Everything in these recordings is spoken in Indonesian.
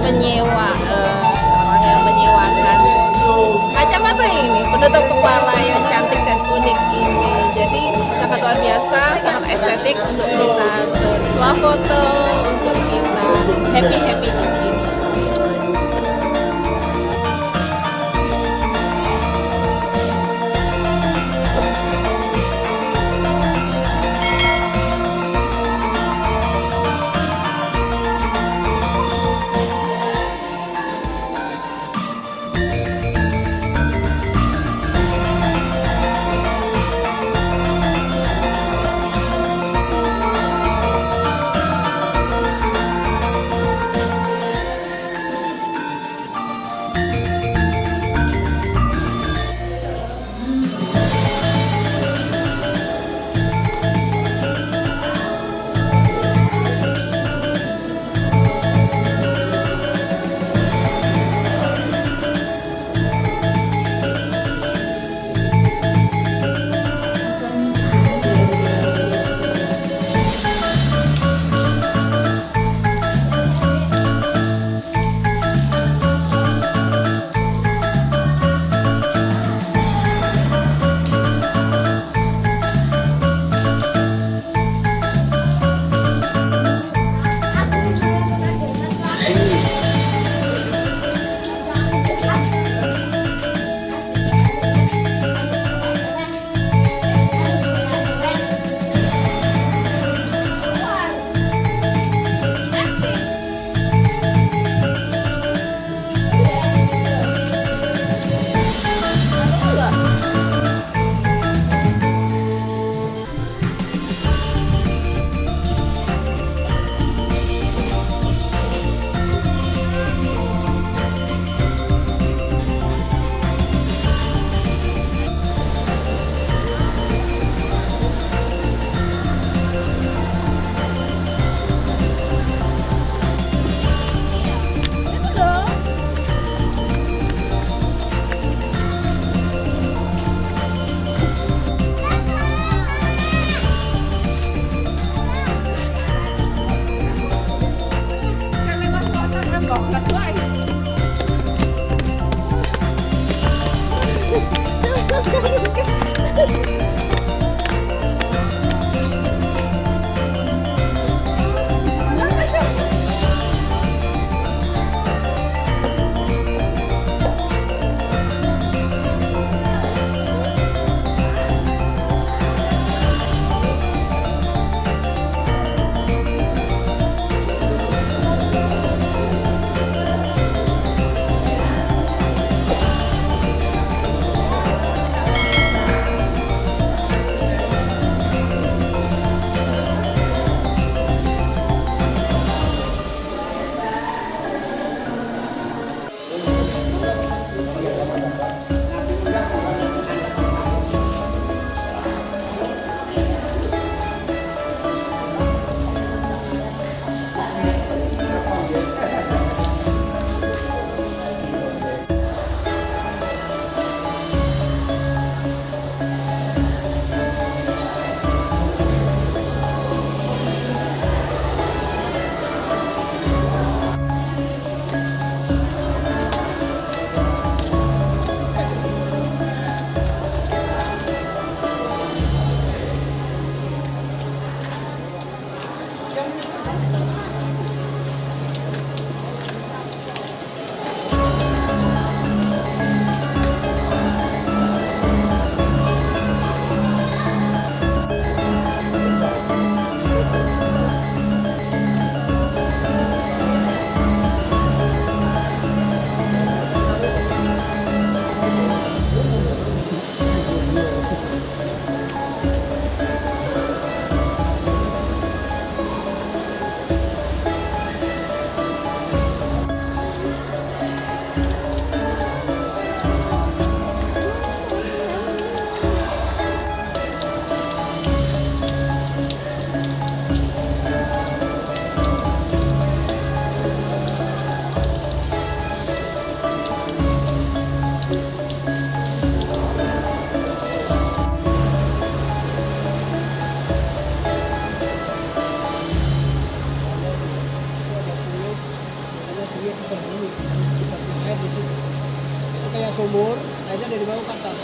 penyewa yang menyewakan macam apa ini penutup kepala yang cantik dan unik ini. Jadi sangat luar biasa, sangat estetik untuk kita bersuah foto, untuk kita happy di sini. lumpur, airnya dari bawah ke atas.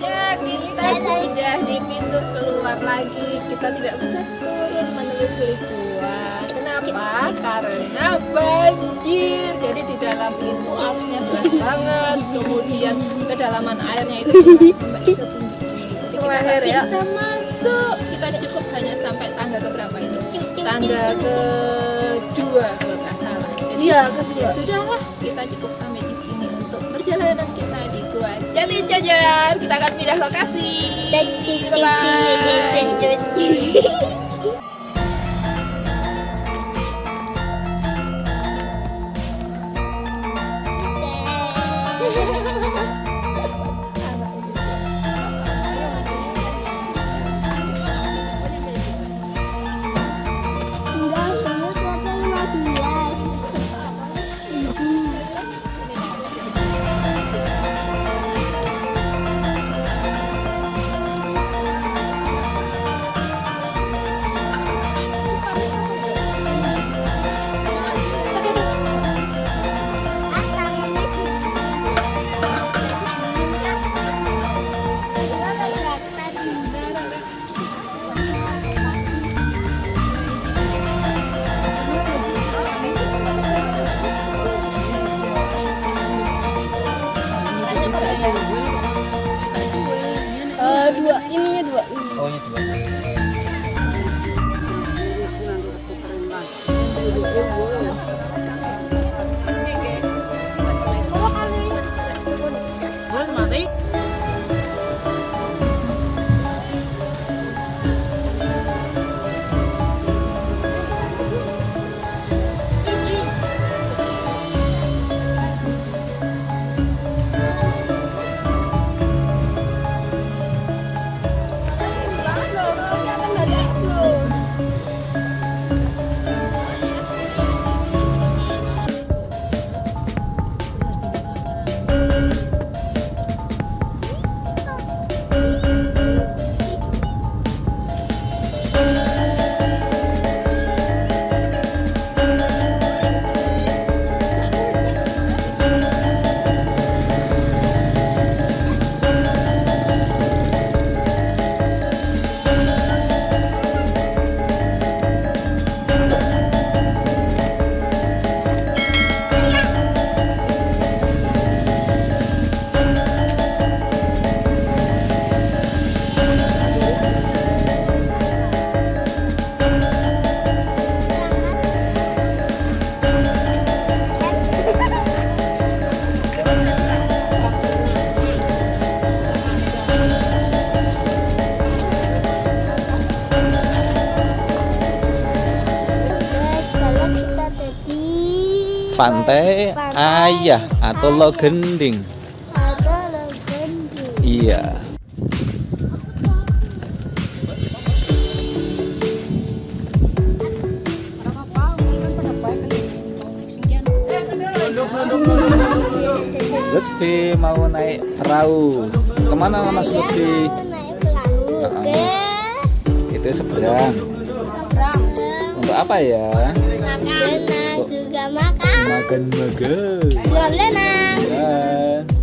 Ya, kita sudah di pintu keluar lagi. Kita tidak bisa turun menelusuri gua. Kenapa? Karena banjir. Jadi di dalam itu arusnya deras banget. Kemudian kedalaman airnya itu sampai setinggi ini. Seleher ya. Bisa masuk. Kita cukup hanya sampai tangga ke berapa itu? Tangga kedua kalau nggak salah. Jadi ya sudahlah, kita cukup sampai di sini untuk perjalanan kita di Gua Jati Jajar. Kita akan pindah lokasi. Bye-bye. Dua, ininya dua. Oh, ini dua. Pantai Ayah atau Logending. Iya. Lutfi mau naik perahu. Kemana Mas Lutfi? Naik perahu ke Itu seberang. Untuk apa ya? makan juga makan. Makan. Juga berenang. Ya.